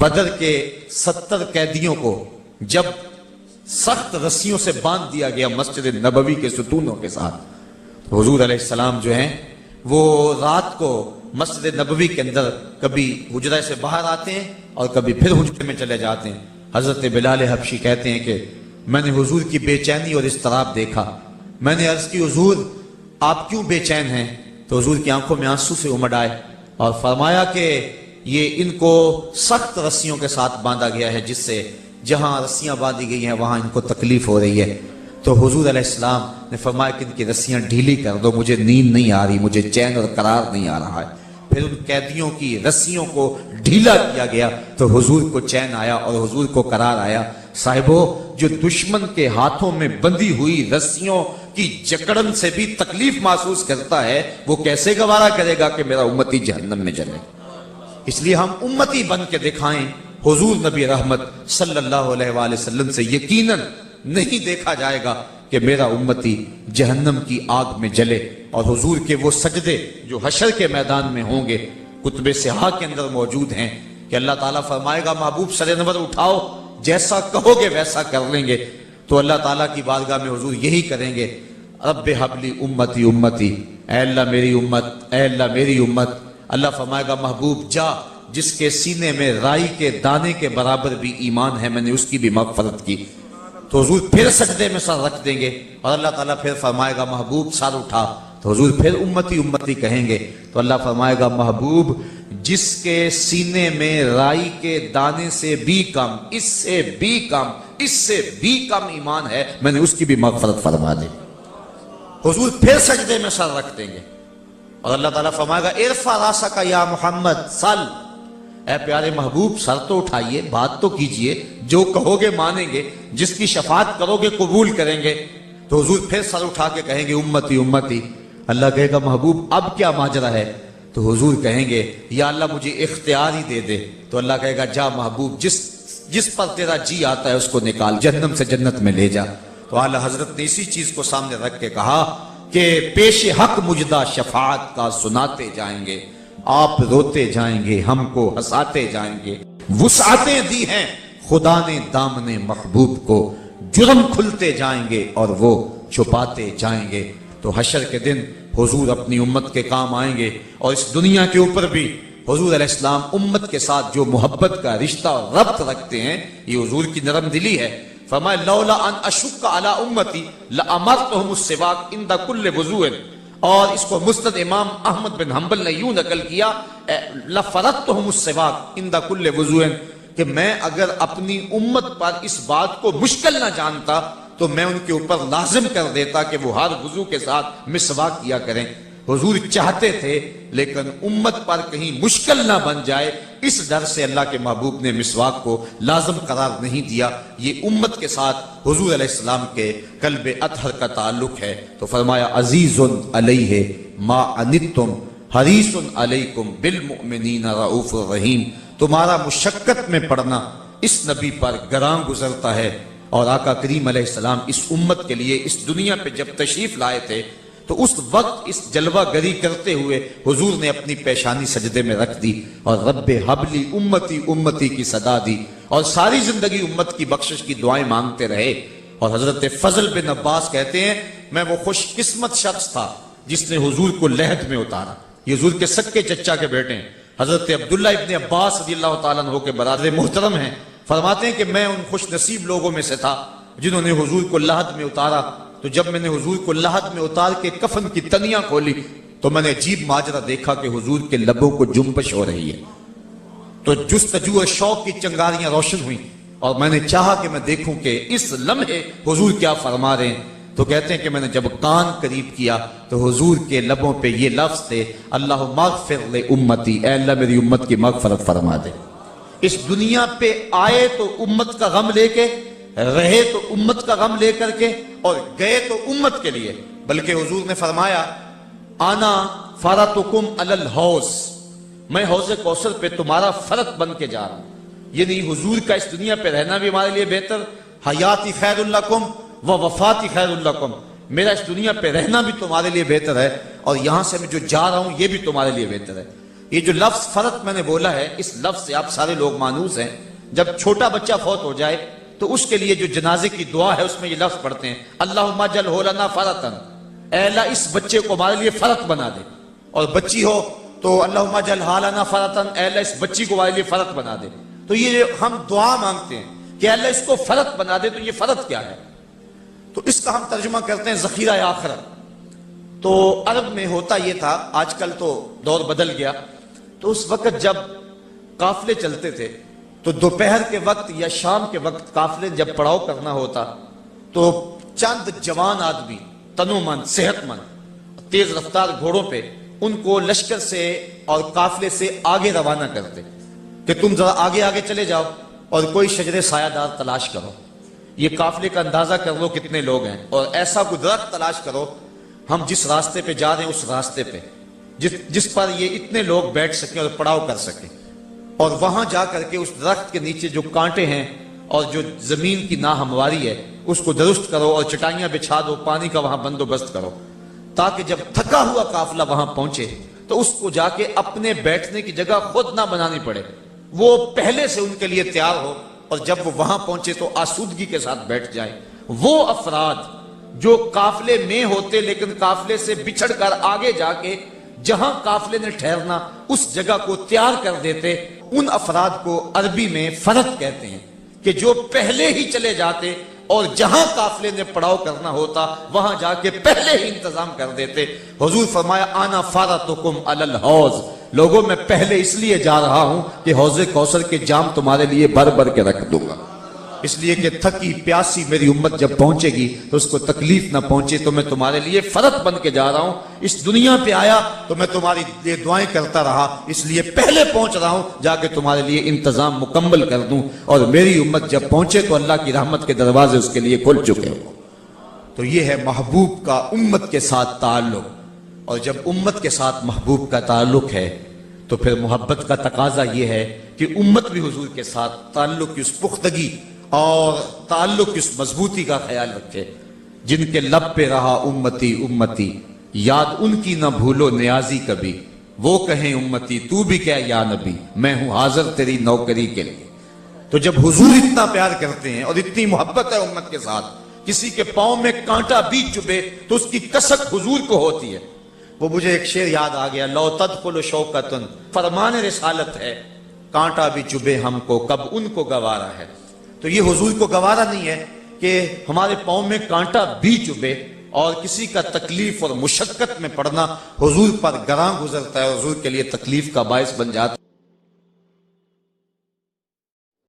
بدر کے 70 قیدیوں کو جب سخت رسیوں سے باندھ دیا گیا مسجد نبوی کے ستونوں کے ساتھ، تو حضور علیہ السلام جو ہیں وہ رات کو مسجد نبوی کے اندر کبھی حجرے سے باہر آتے ہیں اور کبھی پھر حجرے میں چلے جاتے ہیں۔ حضرت بلال حبشی کہتے ہیں کہ میں نے حضور کی بے چینی اور اضطراب دیکھا، میں نے عرض کی حضور آپ کیوں بے چین ہیں؟ تو حضور کی آنکھوں میں آنسو سے امڈ آئے اور فرمایا کہ یہ ان کو سخت رسیوں کے ساتھ باندھا گیا ہے، جس سے جہاں رسیاں باندھی گئی ہیں وہاں ان کو تکلیف ہو رہی ہے۔ تو حضور علیہ السلام نے فرمایا کہ ان کی رسیاں ڈھیلی کر دو، مجھے نیند نہیں آ رہی، مجھے چین اور قرار نہیں آ رہا ہے۔ پھر ان قیدیوں کی رسیوں کو ڈھیلا کیا گیا تو حضور کو چین آیا اور حضور کو قرار آیا۔ صاحبو، جو دشمن کے ہاتھوں میں بندھی ہوئی رسیوں کی جکڑن سے بھی تکلیف محسوس کرتا ہے، وہ کیسے گوارا کرے گا کہ میرا امتی جہنم میں جلے؟ اس لیے ہم امتی بن کے دکھائیں۔ حضور نبی رحمت صلی اللہ علیہ وآلہ وسلم سے یقیناً نہیں دیکھا جائے گا کہ میرا امتی جہنم کی آگ میں جلے۔ اور حضور کے وہ سجدے جو حشر کے میدان میں ہوں گے کتب صحاح کے اندر موجود ہیں کہ اللہ تعالیٰ فرمائے گا محبوب سر انور اٹھاؤ، جیسا کہو گے ویسا کر لیں گے۔ تو اللہ تعالیٰ کی بارگاہ میں حضور یہی کریں گے، رب حبلی امتی امتی، اے اللہ میری امت، اے اللہ میری امت۔ اللہ فرمائے گا محبوب جا، جس کے سینے میں رائی کے دانے کے برابر بھی ایمان ہے میں نے اس کی بھی مغفرت کی۔ تو حضور پھر سجدے میں سر رکھ دیں گے اور اللہ تعالیٰ پھر فرمائے گا محبوب سر اٹھا، تو حضور پھر امتی امتی کہیں گے۔ تو اللہ فرمائے گا محبوب جس کے سینے میں رائی کے دانے سے بھی کم، اس سے بھی کم، اس سے بھی کم ایمان ہے میں نے اس کی بھی مغفرت فرما دی۔ حضور پھر سجدے میں سر رکھ دیں گے اور اللہ تعالیٰ فرمائے گا ارفع راسک یا محمد سل، اے پیارے محبوب سر تو اٹھائیے، بات تو کیجئے، جو کہو گے مانیں گے، جس کی شفاعت کرو گے قبول کریں گے۔ تو حضور پھر سر اٹھا کے کہیں گے امتی امتی۔ اللہ کہے گا محبوب اب کیا ماجرا ہے؟ تو حضور کہیں گے یا اللہ مجھے اختیار ہی دے دے۔ تو اللہ کہے گا جا محبوب، جس پر تیرا جی آتا ہے اس کو نکال، جہنم سے جنت میں لے جا۔ تو اعلیٰ حضرت نے اسی چیز کو سامنے رکھ کے کہا کہ پیش حق مجدہ شفاعت کا سناتے جائیں گے، آپ روتے جائیں گے، ہم کو ہنساتے جائیں گے۔ وسعتیں دی ہیں خدا نے دامن محبوب کو، جرم کھلتے جائیں گے اور وہ چھپاتے جائیں گے۔ تو حشر کے دن حضور اپنی امت کے کام آئیں گے، اور اس دنیا کے اوپر بھی حضور علیہ السلام امت کے ساتھ جو محبت کا رشتہ اور ربط رکھتے ہیں، یہ حضور کی نرم دلی ہے۔ فرمایا لولا ان اشک علی امتی لامرتهم السواک عند کل وضوء، اور اس کو مسند امام احمد بن حنبل نے یوں نقل کیا لفرضتهم السواک عند کل وضوء، کہ میں اگر اپنی امت پر اس بات کو مشکل نہ جانتا تو میں ان کے اوپر لازم کر دیتا کہ وہ ہر وضو کے ساتھ مسواک کیا کریں۔ حضور چاہتے تھے لیکن امت پر کہیں مشکل نہ بن جائے، اس ڈر سے اللہ کے محبوب نے مسواک کو لازم قرار نہیں دیا۔ یہ امت کے ساتھ حضور علیہ السلام کے قلب اطہر کا تعلق ہے۔ تو فرمایا عزیز علیہ ما عنتم حریص علیکم بالمؤمنین رؤوف الرحیم، تمہارا مشقت میں پڑنا اس نبی پر گراں گزرتا ہے۔ اور آقا کریم علیہ السلام اس امت کے لیے اس دنیا پہ جب تشریف لائے تھے تو اس وقت اس جلوہ گری کرتے ہوئے حضور نے اپنی پیشانی سجدے میں رکھ دی اور رب حبلی امتی امتی کی صدا دی، اور ساری زندگی امت کی بخشش کی دعائیں مانگتے رہے۔ اور حضرت فضل بن عباس کہتے ہیں میں وہ خوش قسمت شخص تھا جس نے حضور کو لحد میں اتارا۔ یہ حضور کے سکے چچا کے بیٹے ہیں، حضرت عبداللہ ابن عباس رضی اللہ تعالیٰ عنہ کے برادر محترم ہیں۔ فرماتے ہیں کہ میں ان خوش نصیب لوگوں میں سے تھا جنہوں نے حضور کو لحد میں اتارا۔ تو جب میں نے حضور کو لحد میں اتار کے کفن کی تنیاں کھولی تو میں نے عجیب ماجرا دیکھا کہ حضور کے لبوں کو جنبش ہو رہی ہے۔ تو جستجو اور شوق کی چنگاریاں روشن ہوئیں اور میں نے چاہا کہ میں دیکھوں کہ اس لمحے حضور کیا فرما رہے ہیں۔ تو کہتے ہیں کہ میں نے جب کان قریب کیا تو حضور کے لبوں پہ یہ لفظ تھے اللہم اغفر لامتی، اے اللہ میری امت کی مغفرت فرما دے۔ اس دنیا پہ آئے تو امت کا غم لے کے، رہے تو امت کا غم لے کر کے، اور گئے تو امت کے لیے۔ بلکہ حضور نے فرمایا آنا فرطکم علی الحوض، میں حوض کوثر پہ تمہارا فرط بن کے جا رہا ہوں۔ یعنی حضور کا اس دنیا پہ رہنا بھی ہمارے لیے بہتر، حیاتی خیر لکم و وفاتی خیر لکم، میرا اس دنیا پہ رہنا بھی تمہارے لیے بہتر ہے، اور یہاں سے میں جو جا رہا ہوں یہ بھی تمہارے لیے بہتر ہے۔ یہ جو لفظ فرط میں نے بولا ہے، اس لفظ سے آپ سارے لوگ مانوس ہیں. جب چھوٹا بچہ فوت ہو جائے تو اس کے لیے جو جنازے کی دعا ہے اس میں یہ لفظ پڑھتے ہیں، اللہم اجعلہ لنا فرطن، اے اللہ اس بچے کو ہمارے لیے فرط بنا دے. اور بچی ہو تو اللہم اجعلھا لنا فرطن، اے اللہ اس بچی کو ہمارے لیے فرط بنا دے. تو یہ ہم دعا مانگتے ہیں کہ اللہ اس کو فرط بنا دے. تو یہ فرط کیا ہے؟ تو اس کا ہم ترجمہ کرتے ہیں ذخیرہ آخرت. تو عرب میں ہوتا یہ تھا، آج کل تو دور بدل گیا، تو اس وقت جب قافلے چلتے تھے تو دوپہر کے وقت یا شام کے وقت قافلے جب پڑاؤ کرنا ہوتا تو چند جوان آدمی تنو مند صحت مند تیز رفتار گھوڑوں پہ ان کو لشکر سے اور قافلے سے آگے روانہ کرتے کہ تم ذرا آگے آگے چلے جاؤ اور کوئی شجر سایہ دار تلاش کرو. یہ قافلے کا اندازہ کر لو کتنے لوگ ہیں، اور ایسا کوئی درخت تلاش کرو ہم جس راستے پہ جا رہے ہیں اس راستے پہ جس پر یہ اتنے لوگ بیٹھ سکیں اور پڑاؤ کر سکیں. اور وہاں جا کر کے اس درخت کے نیچے جو کانٹے ہیں اور جو زمین کی ناہمواری ہے اس کو درست کرو اور چٹائیاں بچھا دو، پانی کا وہاں بندوبست کرو تاکہ جب تھکا ہوا قافلہ وہاں پہنچے تو اس کو جا کے اپنے بیٹھنے کی جگہ خود نہ بنانی پڑے، وہ پہلے سے ان کے لیے تیار ہو، اور جب وہ وہاں پہنچے تو آسودگی کے ساتھ بیٹھ جائے. وہ افراد جو قافلے میں ہوتے لیکن قافلے سے بچھڑ کر آگے جا کے جہاں قافلے نے ٹھہرنا اس جگہ کو تیار کر دیتے، ان افراد کو عربی میں فرط کہتے ہیں کہ جو پہلے ہی چلے جاتے اور جہاں قافلے نے پڑاؤ کرنا ہوتا وہاں جا کے پہلے ہی انتظام کر دیتے. حضور فرمایا انا فارطکم علی الحوض، لوگوں میں پہلے اس لیے جا رہا ہوں کہ حوض کوثر کے جام تمہارے لیے بھر بھر کے رکھ دوں گا، اس لیے کہ تھکی پیاسی میری امت جب پہنچے گی تو اس کو تکلیف نہ پہنچے. تو میں تمہارے لیے فرط بن کے جا رہا ہوں، اس دنیا پہ آیا تو میں تمہاری لیے دعائیں کرتا رہا، اس لیے پہلے پہنچ رہا ہوں جا کے تمہارے لیے انتظام مکمل کر دوں، اور میری امت جب پہنچے تو اللہ کی رحمت کے دروازے اس کے لیے کھل چکے ہوں. تو یہ ہے محبوب کا امت کے ساتھ تعلق. اور جب امت کے ساتھ محبوب کا تعلق ہے تو پھر محبت کا تقاضا یہ ہے کہ امت بھی حضور کے ساتھ تعلق کی اس پختگی اور تعلق کی اس مضبوطی کا خیال رکھے. جن کے لب پہ رہا امتی امتی، یاد ان کی نہ بھولو نیازی کبھی، وہ کہیں امتی تو بھی کیا یا نبی، میں ہوں حاضر تیری نوکری کے لیے. تو جب حضور اتنا پیار کرتے ہیں اور اتنی محبت ہے امت کے ساتھ، کسی کے پاؤں میں کانٹا بھی چبھے تو اس کی کسک حضور کو ہوتی ہے. وہ مجھے ایک شعر یاد آ گیا، لو تدخل شوکتن، فرمان رسالت ہے، کانٹا بھی چبھے ہم کو کب ان کو گوارا ہے. تو یہ حضور کو گوارا نہیں ہے کہ ہمارے پاؤں میں کانٹا بھی چبھے، اور کسی کا تکلیف اور مشقت میں پڑنا حضور پر گراں گزرتا ہے، حضور کے لیے تکلیف کا باعث بن جاتا ہے.